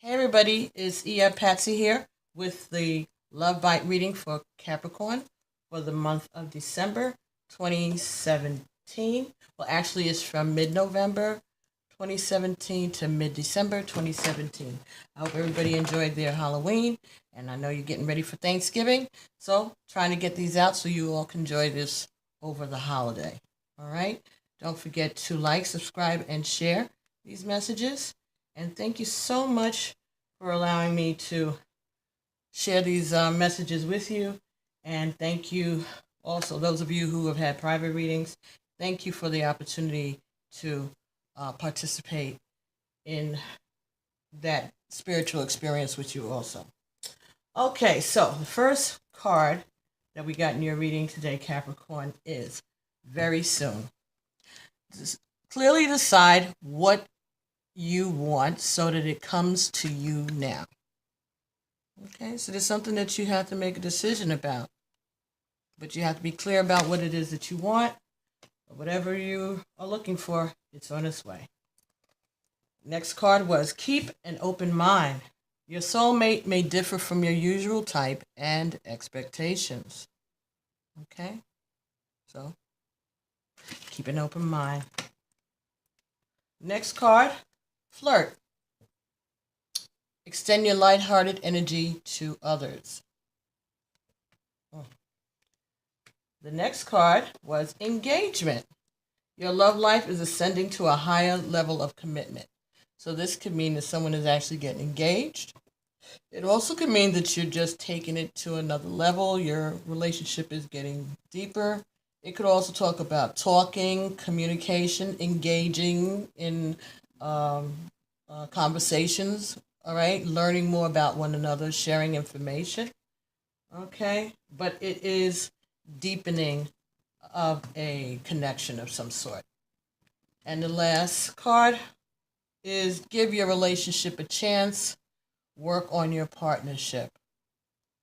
Hey everybody, it's Patsy here with the Love Bite reading for Capricorn for the month of December 2017. Well, actually, it's from mid-November 2017 to mid-December 2017. I hope everybody enjoyed their Halloween, and I know you're getting ready for Thanksgiving, so trying to get these out so you all can enjoy this over the holiday. All right? Don't forget to like, subscribe, and share these messages. And thank you so much for allowing me to share these messages with you. And thank you also, those of you who have had private readings, thank you for the opportunity to participate in that spiritual experience with you also. Okay, so the first card that we got in your reading today, Capricorn, is very soon. Just clearly decide what you want so that it comes to you now. Okay, so there's something that you have to make a decision about, but you have to be clear about what it is that you want. Whatever you are looking for, it's on its way. Next card was keep an open mind. Your soulmate may differ from your usual type and expectations. Okay, so keep an open mind. Next card, flirt. Extend your lighthearted energy to others. The next card was engagement. Your love life is ascending to a higher level of commitment. So this could mean that someone is actually getting engaged. It also could mean that you're just taking it to another level. Your relationship is getting deeper. It could also talk about talking, communication, engaging in conversations, all right? Learning more about one another, sharing information, okay? But it is deepening of a connection of some sort. And the last card is give your relationship a chance, work on your partnership.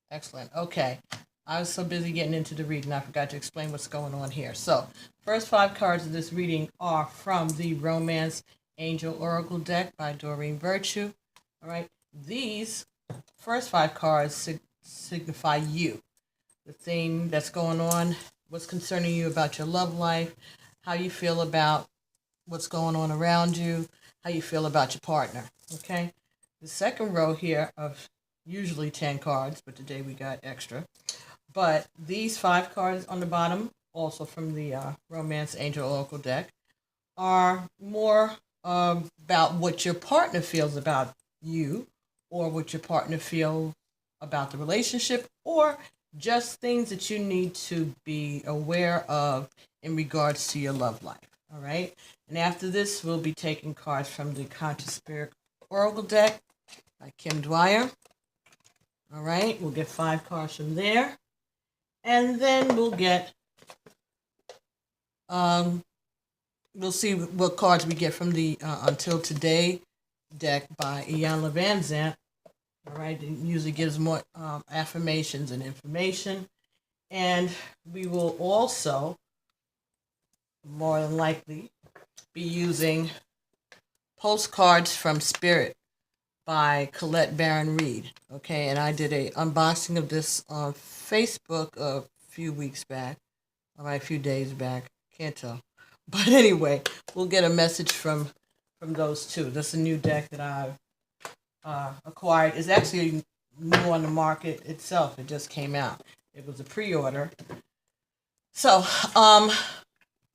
Excellent. Okay. I was so busy getting into the reading, I forgot to explain what's going on here. So, first 5 cards of this reading are from the Romance Angel Oracle deck by Doreen Virtue. All right. These first 5 cards signify you, the theme that's going on, what's concerning you about your love life, how you feel about what's going on around you, how you feel about your partner. Okay. The second row here of usually 10 cards, but today we got extra. But these 5 cards on the bottom, also from the Romance Angel Oracle deck, are more about what your partner feels about you, or what your partner feels about the relationship, or just things that you need to be aware of in regards to your love life. All right. And after this, we'll be taking cards from the Conscious Spirit Oracle deck by Kim Dwyer. All right. We'll get 5 cards from there. And then we'll get, we'll see what cards we get from the Until Today deck by Iyanla Vanzant. All right. It usually gives more affirmations and information. And we will also, more than likely, be using Postcards from Spirit by Colette Baron Reed. Okay, and I did a unboxing of this on Facebook a few weeks back. All right, a few days back. Can't tell. But anyway, we'll get a message from those two. This is a new deck that I've acquired. It's actually new on the market itself. It just came out. It was a pre-order. So,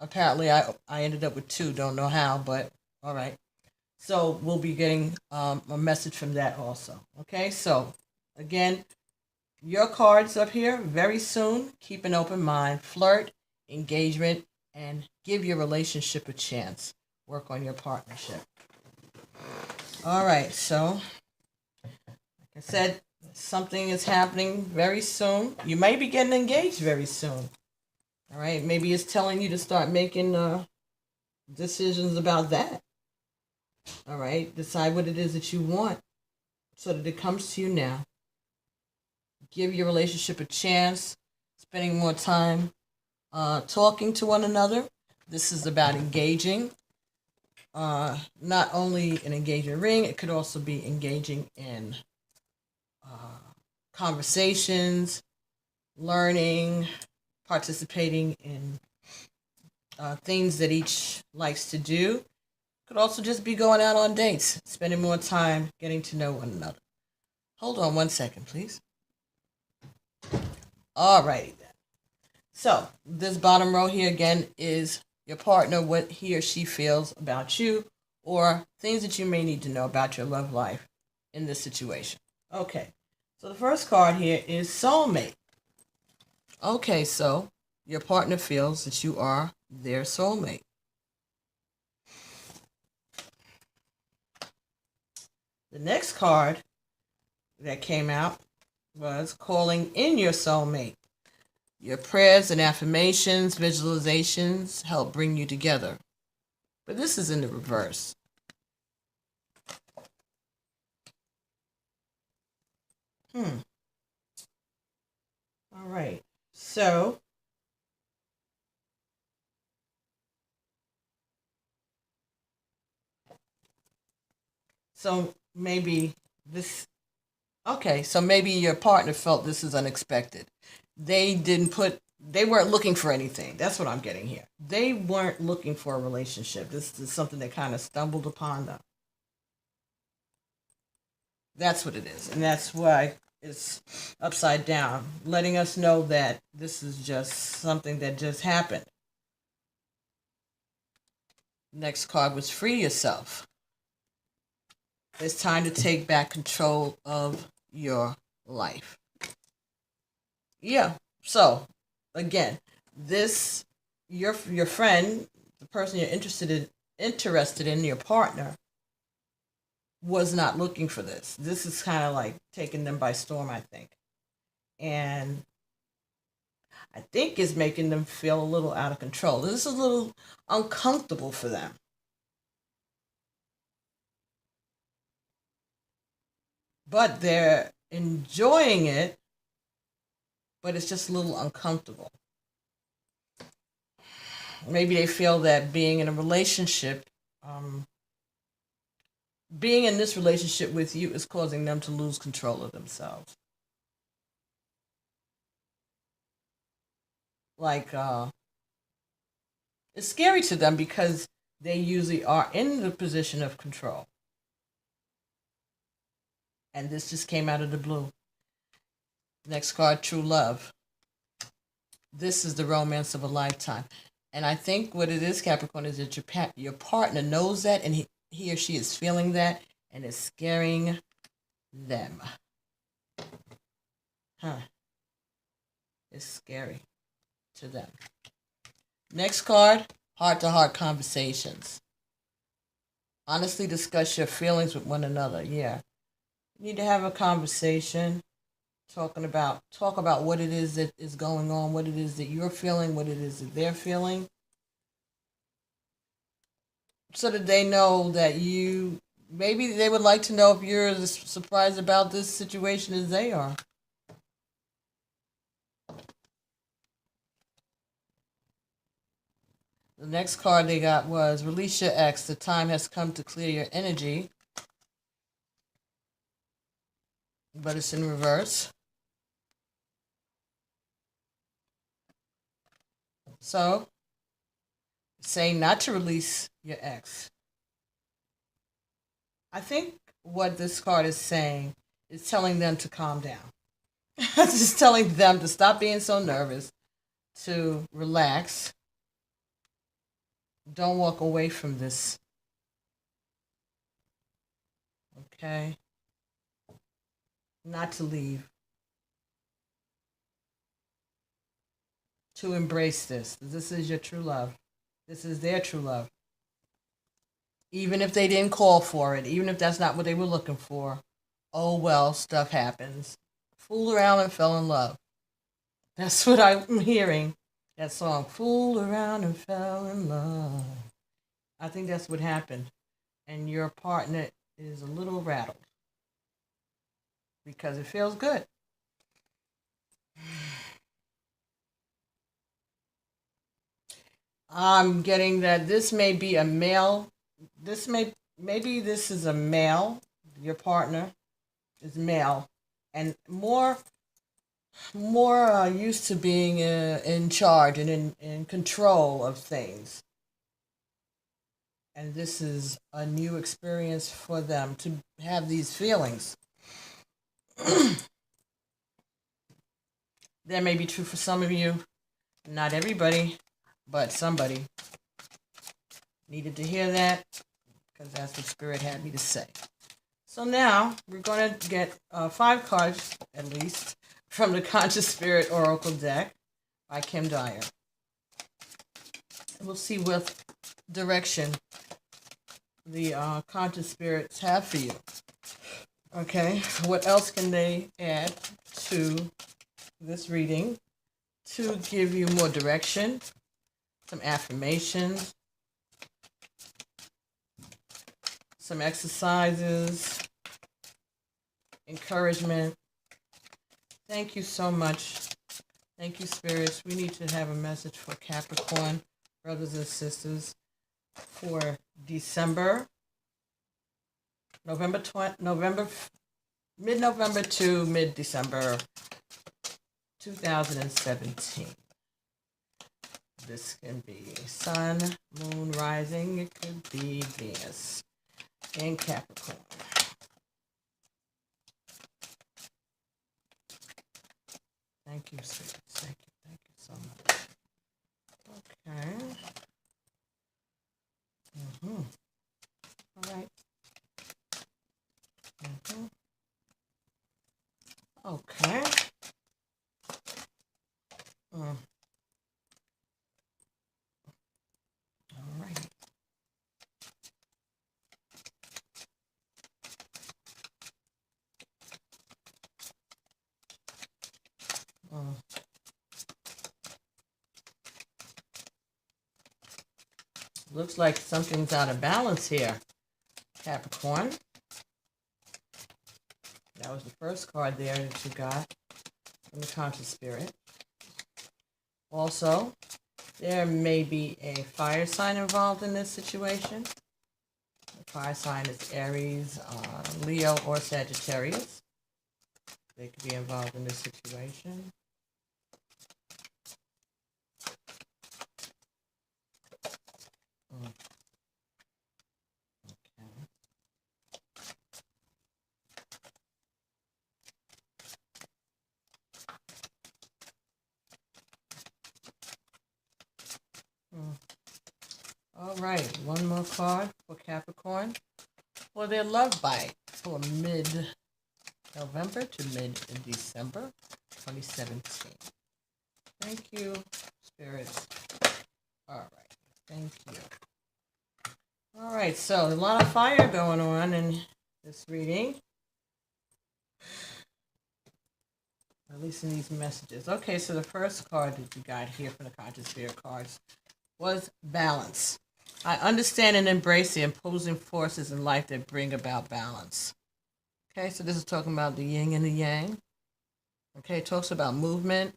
apparently I ended up with 2. Don't know how, but all right. So we'll be getting a message from that also. Okay, so again, your cards up here very soon. Keep an open mind, flirt, engagement, and give your relationship a chance. Work on your partnership. All right, so like I said, something is happening very soon. You may be getting engaged very soon. All right, maybe it's telling you to start making decisions about that. All right, decide what it is that you want so that it comes to you now. Give your relationship a chance, spending more time talking to one another. This is about engaging. not only an engagement ring, it could also be engaging in conversations, learning, participating in things that each likes to do. Could also just be going out on dates, spending more time getting to know one another. Hold on one second, please. Alrighty then. So, this bottom row here again is your partner, what he or she feels about you, or things that you may need to know about your love life in this situation. Okay, so the first card here is soulmate. Okay, so your partner feels that you are their soulmate. The next card that came out was calling in your soulmate. Your prayers and affirmations, visualizations help bring you together. But this is in the reverse. All right. So maybe this, okay, so maybe your partner felt this is unexpected. They weren't looking for anything. That's what I'm getting here. They weren't looking for a relationship. This is something that kind of stumbled upon them. That's what it is. And that's why it's upside down, letting us know that this is just something that just happened. Next card was free yourself. It's time to take back control of your life. Yeah. So, again, this your friend, the person you're interested in, your partner, was not looking for this. This is kind of like taking them by storm, I think. And I think it's making them feel a little out of control. This is a little uncomfortable for them. But they're enjoying it, but it's just a little uncomfortable. Maybe they feel that being in a relationship, being in this relationship with you is causing them to lose control of themselves. Like, it's scary to them because they usually are in the position of control. And this just came out of the blue. Next card, true love. This is the romance of a lifetime. And I think what it is, Capricorn, is that your partner knows that, and he or she is feeling that, and it's scaring them. It's scary to them. Next card, heart-to-heart conversations. Honestly discuss your feelings with one another. Yeah. You need to have a conversation, talk about what it is that is going on, what it is that you're feeling, what it is that they're feeling, so that they know that maybe they would like to know if you're as surprised about this situation as they are. The next card they got was release your ex. The time has come to clear your energy. But it's in reverse. So, saying not to release your ex. I think what this card is saying is telling them to calm down. Just telling them to stop being so nervous, to relax. Don't walk away from this. Okay? Not to leave. To embrace this. This is your true love. This is their true love. Even if they didn't call for it, even if that's not what they were looking for, oh well, stuff happens. Fooled around and fell in love. That's what I'm hearing. That song, Fooled Around and Fell in Love. I think that's what happened. And your partner is a little rattled because it feels good. I'm getting that this may be a male maybe this is a male. Your partner is male, and more used to being in charge and in control of things. And this is a new experience for them to have these feelings. That may be true for some of you, not everybody, but somebody needed to hear that because that's what Spirit had me to say. So now we're going to get 5 cards, at least, from the Conscious Spirit Oracle deck by Kim Dyer. We'll see what direction the Conscious Spirits have for you. Okay, what else can they add to this reading to give you more direction, some affirmations, some exercises, encouragement? Thank you so much. Thank you, Spirits. We need to have a message for Capricorn brothers and sisters for December, mid-November to mid-December 2017. This can be Sun, Moon, Rising. It could be Venus in Capricorn. Thank you, Spirits. Thank you so much. Okay. All right. Okay. All right. Looks like something's out of balance here, Capricorn. That was the first card there that you got from the Conscious Spirit. Also, there may be a fire sign involved in this situation. The fire sign is Aries, Leo, or Sagittarius. They could be involved in this situation. All right, one more card for Capricorn for their love bite for mid-November to mid-December 2017. Thank you, Spirits. All right, thank you. All right, so a lot of fire going on in this reading, at least in these messages. Okay, so the first card that you got here from the Conscious Spirit cards was balance. I understand and embrace the opposing forces in life that bring about balance. Okay, so this is talking about the yin and the yang. Okay, it talks about movement.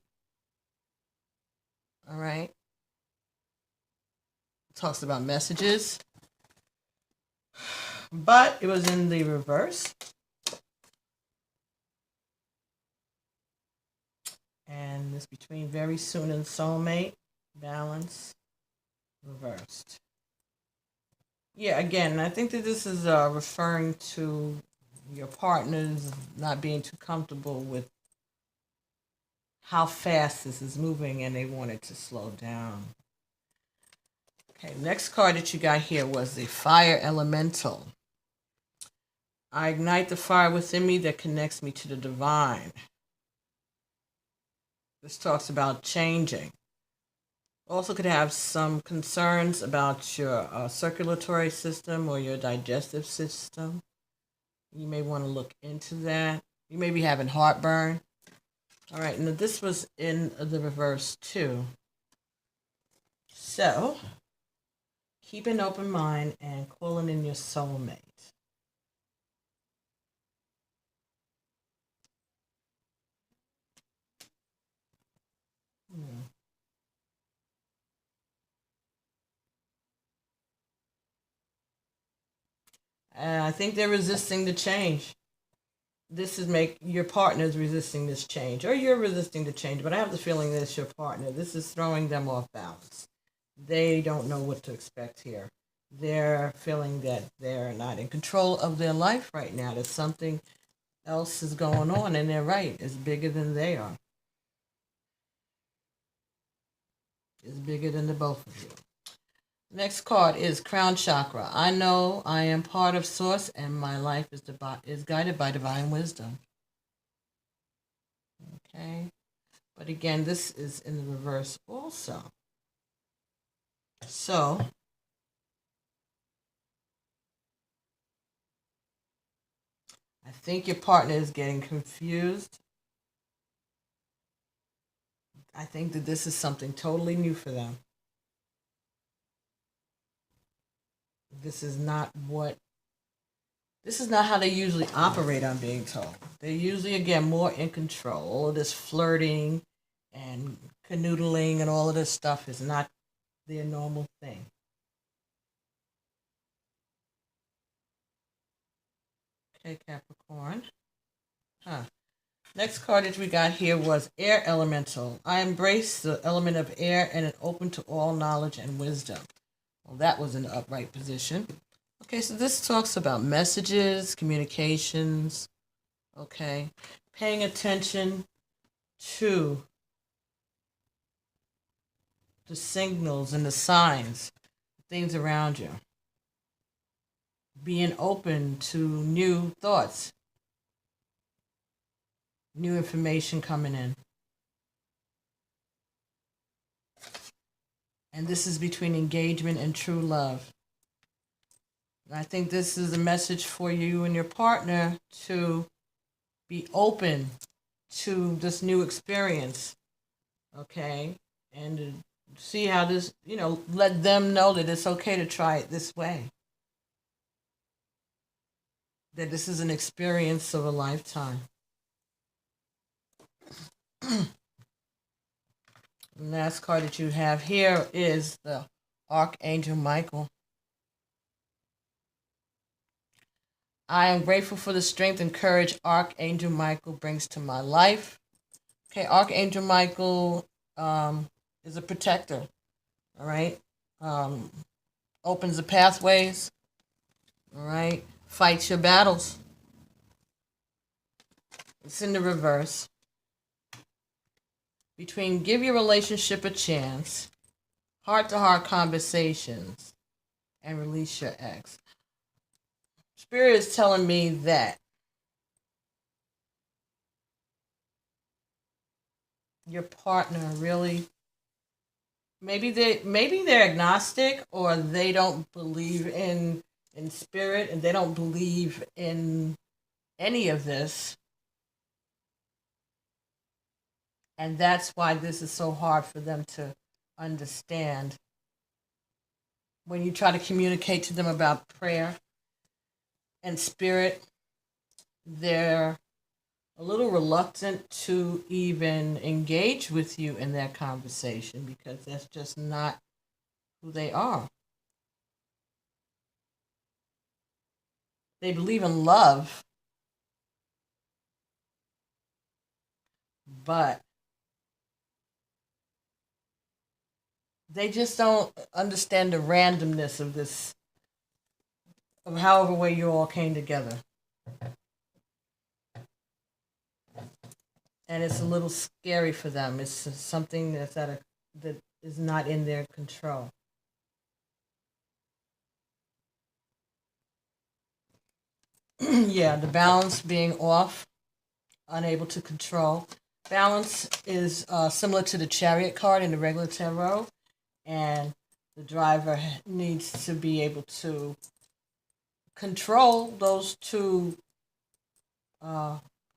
All right. It talks about messages. But it was in the reverse. And it's between very soon and soulmate. Balance. Reversed. Yeah, again, I think that this is referring to your partners not being too comfortable with how fast this is moving and they want it to slow down. Okay, next card that you got here was the Fire Elemental. I ignite the fire within me that connects me to the divine. This talks about changing. Also could have some concerns about your circulatory system or your digestive system. You may want to look into that. You may be having heartburn. All right, and this was in the reverse too. So, keep an open mind and calling in your soulmate. And I think they're resisting the change. This is make your partner's resisting this change, or you're resisting the change. But I have the feeling that it's your partner. This is throwing them off balance. They don't know what to expect here. They're feeling that they're not in control of their life right now. That something else is going on, and they're right. It's bigger than they are. It's bigger than the both of you. Next card is Crown Chakra. I know I am part of Source, and my life is guided by divine wisdom. Okay, but again, this is in the reverse also. So I think your partner is getting confused. I think that this is something totally new for them. This is not what This is not how they usually operate, I'm being told. They're usually, again, more in control. All of this flirting and canoodling and all of this stuff is not their normal thing. Okay, Capricorn. Next card that we got here was Air Elemental. I embrace the element of air and am open to all knowledge and wisdom. Well, that was in the upright position. Okay, so this talks about messages, communications, okay, paying attention to the signals and the signs, things around you, being open to new thoughts, new information coming in. And this is between engagement and true love. I think this is a message for you and your partner to be open to this new experience, okay? And to see how this, let them know that it's okay to try it this way. That this is an experience of a lifetime. The last card that you have here is the Archangel Michael. I am grateful for the strength and courage Archangel Michael brings to my life. Okay, Archangel Michael is a protector, all right? Opens the pathways, all right? Fights your battles. It's in the reverse. Between give your relationship a chance, heart-to-heart conversations, and release your ex. Spirit is telling me that your partner really maybe they're agnostic, or they don't believe in spirit, and they don't believe in any of this. And that's why this is so hard for them to understand. When you try to communicate to them about prayer and spirit, they're a little reluctant to even engage with you in that conversation, because that's just not who they are. They believe in love, but they just don't understand the randomness of this, of however way you all came together. And it's a little scary for them. It's something that is not in their control. Yeah, the balance being off, unable to control. Balance is similar to the Chariot card in the regular tarot, and the driver needs to be able to control those two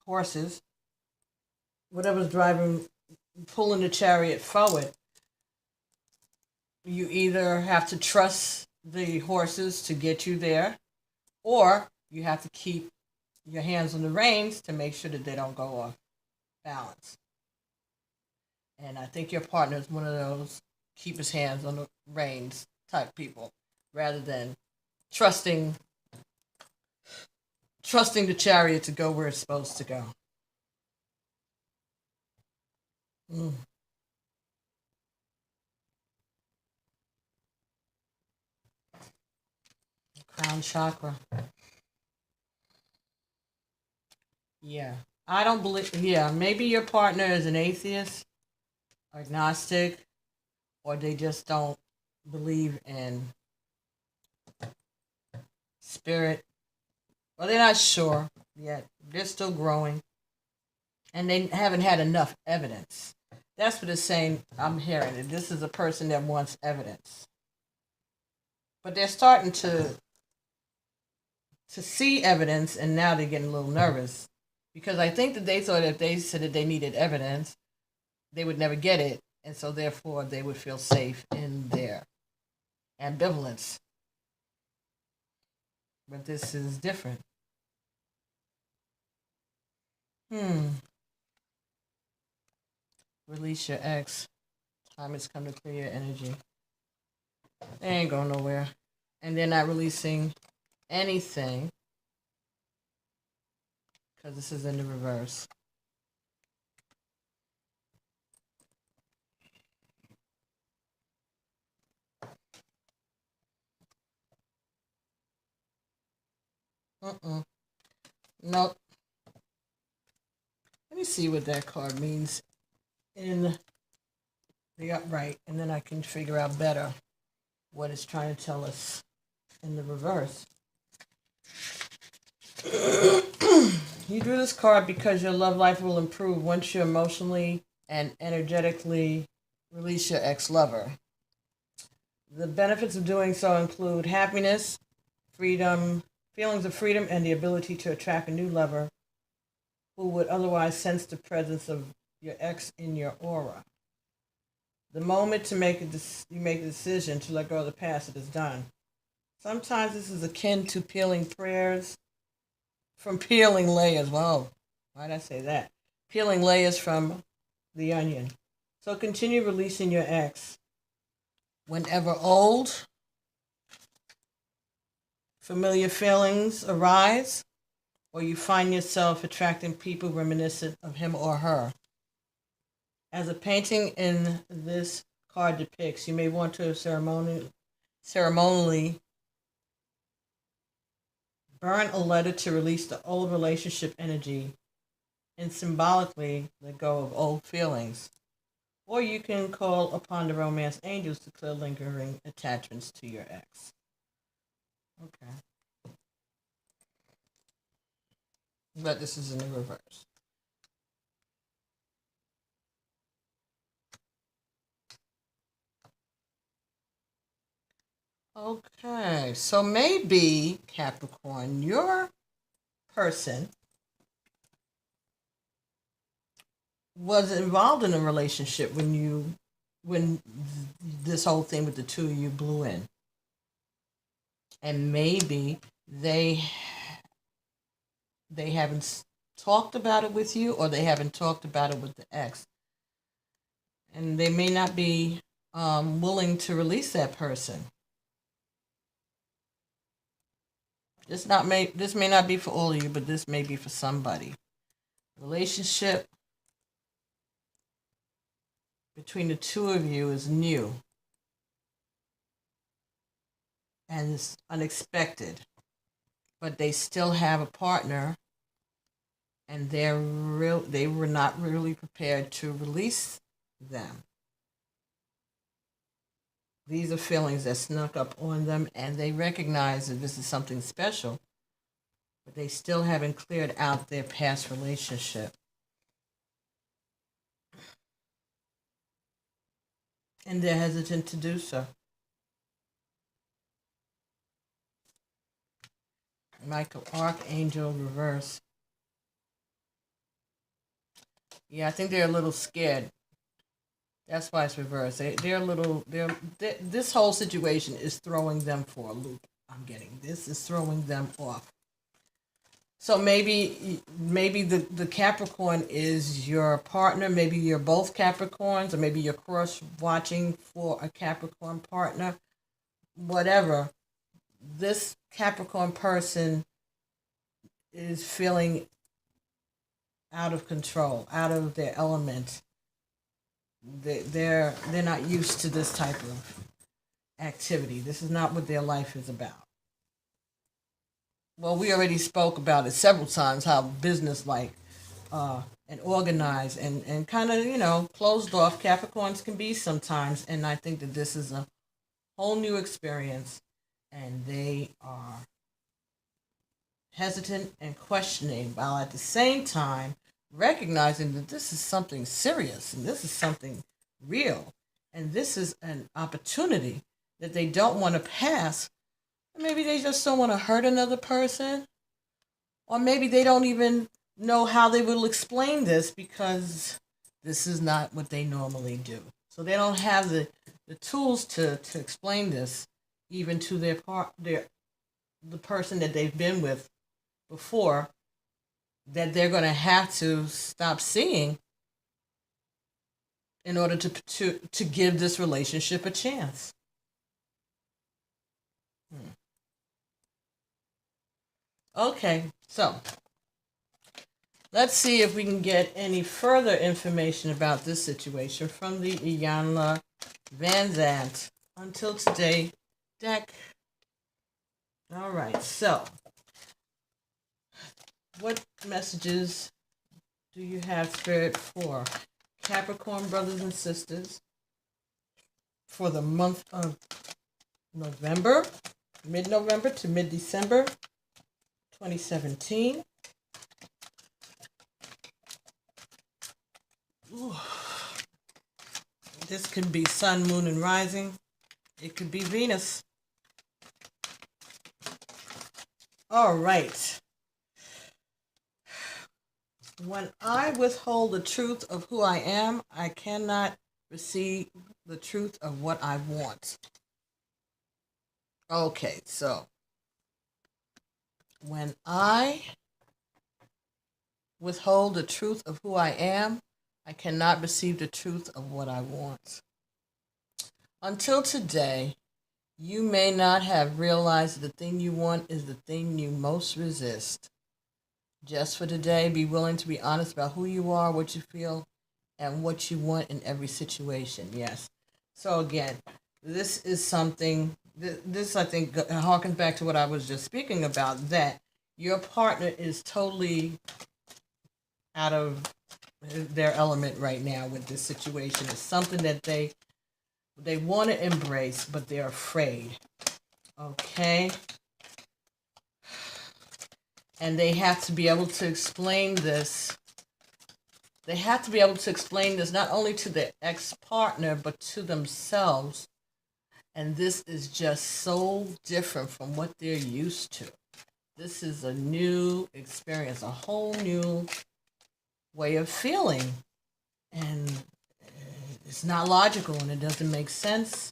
horses, whatever's driving, pulling the chariot forward. You either have to trust the horses to get you there, or you have to keep your hands on the reins to make sure that they don't go off balance. And I think your partner is one of those keep his hands on the reins type people, rather than trusting trusting the chariot to go where it's supposed to go. Mm. Crown chakra. Yeah. I don't believe, yeah, maybe your partner is an atheist, agnostic, or they just don't believe in spirit. Well, they're not sure yet. They're still growing, and they haven't had enough evidence. That's what it's saying. I'm hearing it. This is a person that wants evidence, but they're starting to see evidence, and now they're getting a little nervous because I think that they thought if they said that they needed evidence, they would never get it, and so therefore they would feel safe in their ambivalence. But this is different. Release your ex. Time has come to clear your energy. They ain't going nowhere. And they're not releasing anything because this is in the reverse. Nope. Let me see what that card means in the upright, and then I can figure out better what it's trying to tell us in the reverse. You drew this card because your love life will improve once you emotionally and energetically release your ex-lover. The benefits of doing so include happiness, freedom, feelings of freedom, and the ability to attract a new lover who would otherwise sense the presence of your ex in your aura. The moment you make a decision to let go of the past, it is done. Sometimes this is akin to peeling layers. Whoa, why did I say that? Peeling layers from the onion. So continue releasing your ex. Whenever old, familiar feelings arise, or you find yourself attracting people reminiscent of him or her. As a painting in this card depicts, you may want to ceremonially burn a letter to release the old relationship energy and symbolically let go of old feelings. Or you can call upon the romance angels to clear lingering attachments to your ex. Okay. But this is in the reverse. Okay, so maybe, Capricorn, your person was involved in a relationship when this whole thing with the two of you blew in. And maybe they haven't talked about it with you, or they haven't talked about it with the ex. And they may not be willing to release that person. This may not be for all of you, but this may be for somebody. Relationship between the two of you is new and it's unexpected, but they still have a partner, and they were not really prepared to release them. These are feelings that snuck up on them, and they recognize that this is something special, but they still haven't cleared out their past relationship. And they're hesitant to do so. Michael, Archangel, reverse. Yeah, I think they're a little scared. That's why it's reversed. They're a little. This whole situation is throwing them for a loop. I'm getting this is throwing them off. So maybe the Capricorn is your partner. Maybe you're both Capricorns, or maybe you're cross watching for a Capricorn partner. Whatever. This Capricorn person is feeling out of control, out of their element. They're not used to this type of activity. This is not what their life is about. Well, we already spoke about it several times how business-like and organized and kind of, closed off Capricorns can be sometimes. And I think that this is a whole new experience, and they are hesitant and questioning while at the same time recognizing that this is something serious and this is something real and this is an opportunity that they don't want to pass. Maybe they just don't want to hurt another person, or maybe they don't even know how they will explain this because this is not what they normally do. So they don't have the tools to explain this even to the person that they've been with before, that they're going to have to stop seeing in order to give this relationship a chance. Okay, so let's see if we can get any further information about this situation from the Iyanla Vanzant Until Today deck. All right, so what messages do you have, Spirit, for Capricorn brothers and sisters for the month of November, mid-November to mid-December 2017? Ooh. This could be Sun, Moon, and Rising. It could be Venus. All right. When I withhold the truth of who I am, I cannot receive the truth of what I want. Okay, so when I withhold the truth of who I am, I cannot receive the truth of what I want. Until today, you may not have realized the thing you want is the thing you most resist. Just for today, be willing to be honest about who you are, what you feel, and what you want in every situation. Yes. So again, this is something, this I think harkens back to what I was just speaking about, that your partner is totally out of their element right now with this situation. It's something that they want to embrace, but they're afraid. Okay? And they have to be able to explain this. They have to be able to explain this not only to their ex-partner, but to themselves. And this is just so different from what they're used to. This is a new experience, a whole new way of feeling. And it's not logical, and it doesn't make sense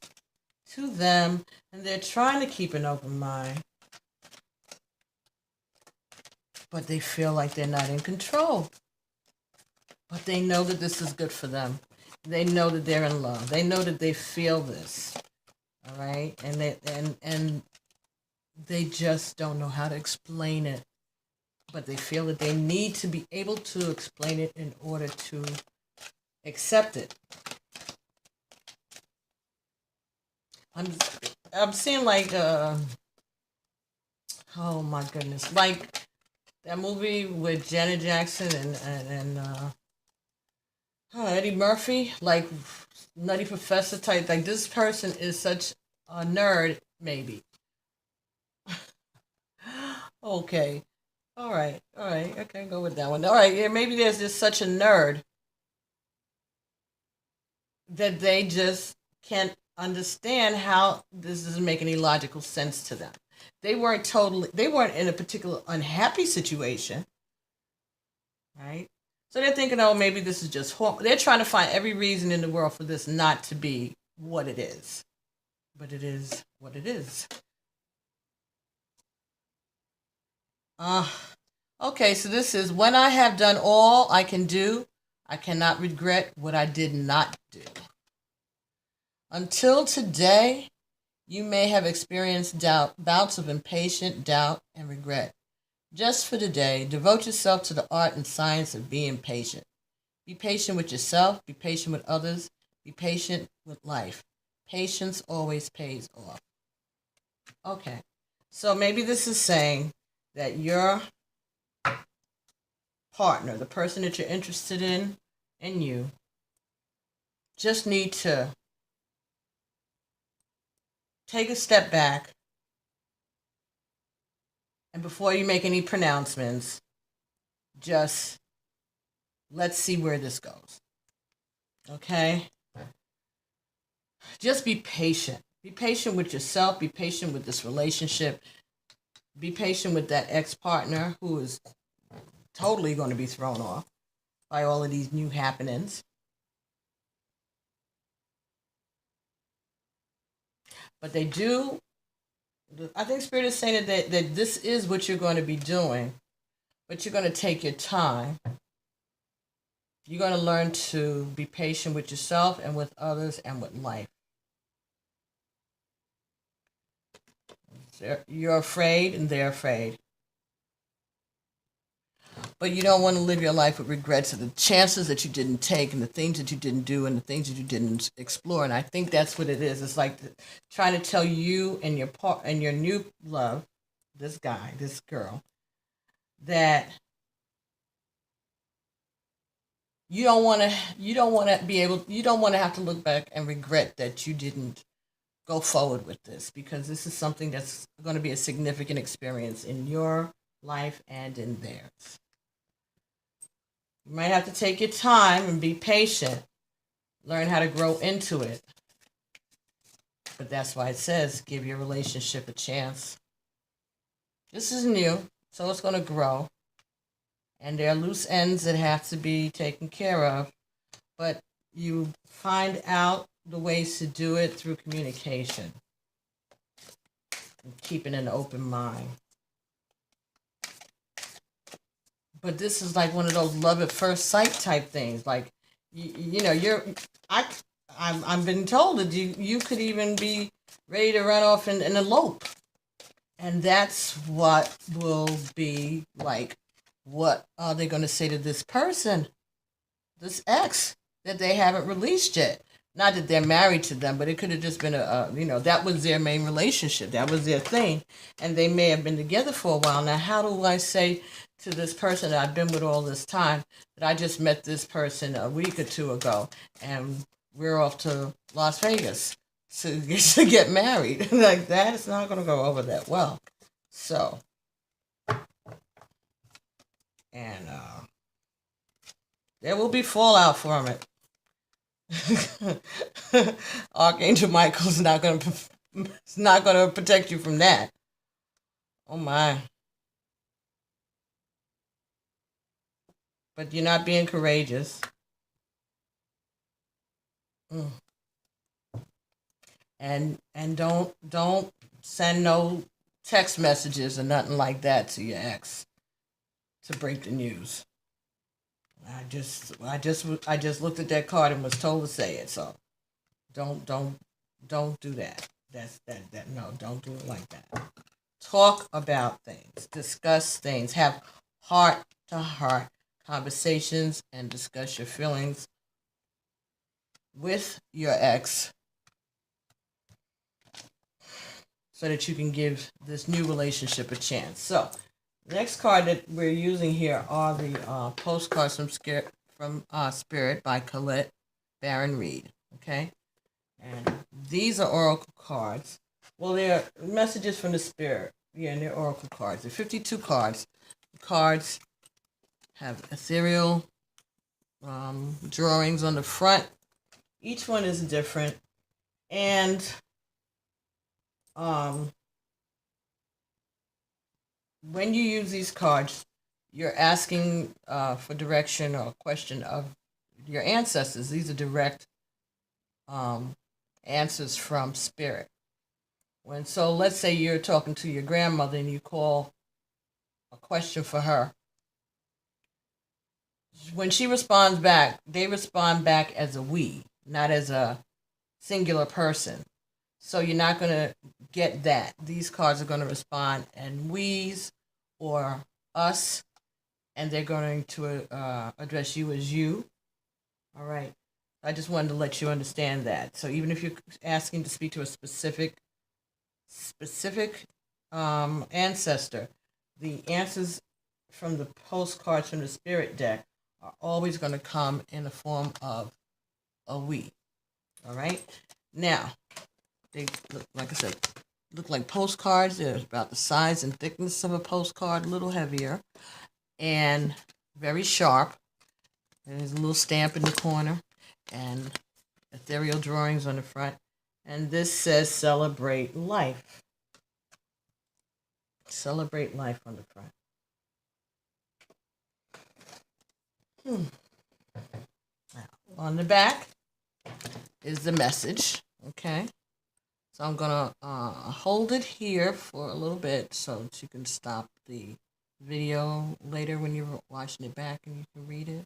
to them. And they're trying to keep an open mind, but they feel like they're not in control. But they know that this is good for them. They know that they're in love. They know that they feel this. All right? And they just don't know how to explain it. But they feel that they need to be able to explain it in order to accept it. I'm seeing like oh my goodness, like that movie with Janet Jackson and Eddie Murphy, like Nutty Professor type. Like, this person is such a nerd, maybe. Okay. All right. Okay, go with that one. All right, yeah, maybe there's just such a nerd that they just can't understand how this doesn't make any logical sense to them. They weren't in a particular unhappy situation, right? So they're thinking, oh, maybe this is just horrible. They're trying to find every reason in the world for this not to be what it is. But it is what it is. Okay, so this is, when I have done all I can do, I cannot regret what I did not do. Until today, you may have experienced bouts of impatient doubt and regret. Just for the day, devote yourself to the art and science of being patient. Be patient with yourself, be patient with others, be patient with life. Patience always pays off. Okay, so maybe this is saying that your partner, the person that you're interested in, and you just need to take a step back, and before you make any pronouncements, just let's see where this goes. Okay? Just be patient. Be patient with yourself. Be patient with this relationship. Be patient with that ex-partner who is totally going to be thrown off by all of these new happenings. But they do, I think Spirit is saying that this is what you're going to be doing, but you're going to take your time. You're going to learn to be patient with yourself and with others and with life. You're afraid and they're afraid. But you don't want to live your life with regrets of the chances that you didn't take and the things that you didn't do and the things that you didn't explore. And I think that's what it is. It's like trying to tell you and your new love, this guy, this girl, that you don't want to have to look back and regret that you didn't go forward with this, because this is something that's going to be a significant experience in your life and in theirs. You might have to take your time and be patient, learn how to grow into it. But that's why it says give your relationship a chance. This is new, so it's going to grow. And there are loose ends that have to be taken care of. But you find out the ways to do it through communication and keeping an open mind. But this is like one of those love at first sight type things. Like, I'm been told that you could even be ready to run off and elope. And that's what will be like, what are they going to say to this person, this ex, that they haven't released yet? Not that they're married to them, but it could have just been that was their main relationship. That was their thing. And they may have been together for a while. Now, how do I say to this person that I've been with all this time that I just met this person a week or two ago and we're off to Las Vegas to get married? Like, that is not going to go over that well. So, and there will be fallout from it. Archangel Michael's not going to protect you from that. Oh my. But you're not being courageous. And don't send no text messages or nothing like that to your ex to break the news. I just looked at that card and was told to say it. So don't do that. No, don't do it like that. Talk about things, discuss things, have heart to heart conversations, and discuss your feelings with your ex so that you can give this new relationship a chance. So, the next card that we're using here are the postcards from Spirit by Colette Baron Reed. Okay? And these are oracle cards. Well, they're messages from the Spirit. Yeah, and they're oracle cards. They're 52 cards. The cards have ethereal drawings on the front. Each one is different. And when you use these cards, you're asking for direction or question of your ancestors. These are direct answers from Spirit. So let's say you're talking to your grandmother and you call a question for her. When she responds back, they respond back as a we, not as a singular person. So you're not going to get that. These cards are going to respond in we's or us, and they're going to address you as you. All right. I just wanted to let you understand that. So even if you're asking to speak to a specific ancestor, the answers from the postcards from the spirit deck are always going to come in the form of a we. All right. Now, they look, like I said, look like postcards. They're about the size and thickness of a postcard, a little heavier, and very sharp. There's a little stamp in the corner, and ethereal drawings on the front. And this says celebrate life. Celebrate life on the front. Now, on the back is the message. Okay. So I'm going to hold it here for a little bit so that you can stop the video later when you're watching it back and you can read it.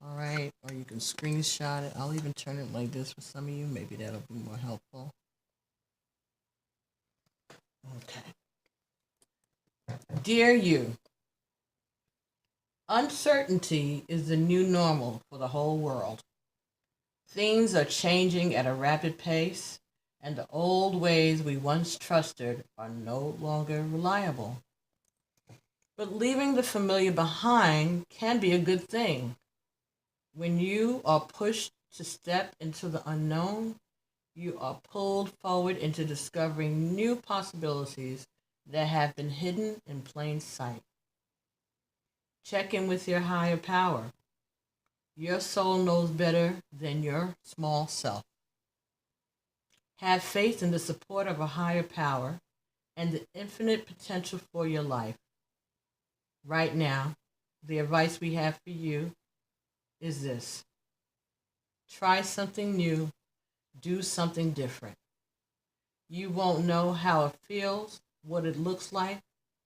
All right. Or you can screenshot it. I'll even turn it like this for some of you. Maybe that'll be more helpful. Okay. Dear you, uncertainty is the new normal for the whole world. Things are changing at a rapid pace, and the old ways we once trusted are no longer reliable. But leaving the familiar behind can be a good thing. When you are pushed to step into the unknown, you are pulled forward into discovering new possibilities that have been hidden in plain sight. Check in with your higher power. Your soul knows better than your small self. Have faith in the support of a higher power and the infinite potential for your life. Right now, the advice we have for you is this. Try something new. Do something different. You won't know how it feels, what it looks like,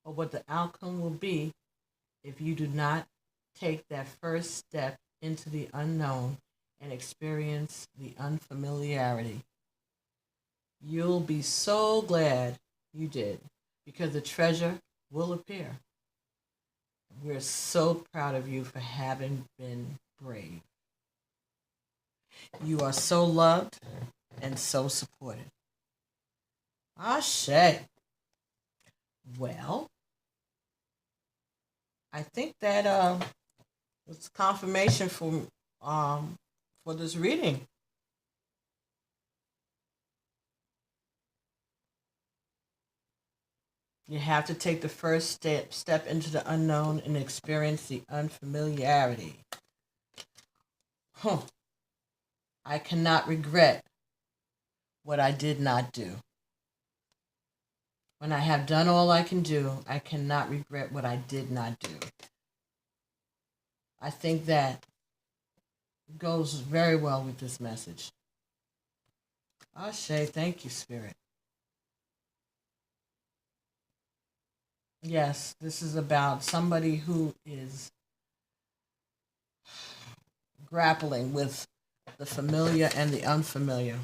or what the outcome will be if you do not take that first step into the unknown and experience the unfamiliarity. You'll be so glad you did, because the treasure will appear. We're so proud of you for having been brave. You are so loved and so supported. Ashe. Well, I think that was confirmation for this reading. You have to take the first step into the unknown and experience the unfamiliarity. I cannot regret what I did not do. When I have done all I can do, I cannot regret what I did not do. I think that goes very well with this message. Ashe, thank you, Spirit. Yes, this is about somebody who is grappling with the familiar and the unfamiliar.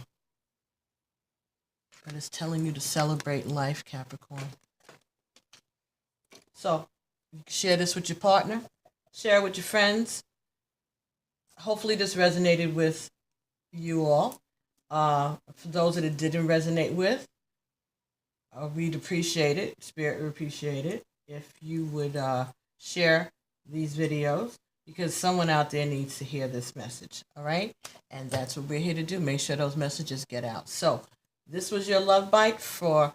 But it's telling you to celebrate life, Capricorn. So, you can share this with your partner, share it with your friends. Hopefully this resonated with you all. For those that it didn't resonate with, we'd appreciate it. Spirit would appreciate it if you would share these videos, because someone out there needs to hear this message. All right? And that's what we're here to do. Make sure those messages get out. So this was your Love Bite for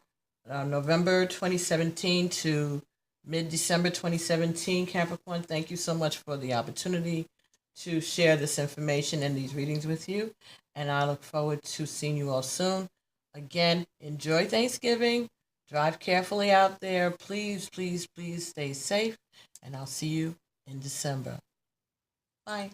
November 2017 to mid-December 2017, Capricorn. Thank you so much for the opportunity to share this information and these readings with you. And I look forward to seeing you all soon. Again, enjoy Thanksgiving. Drive carefully out there. Please, please, please stay safe. And I'll see you in December. Bye.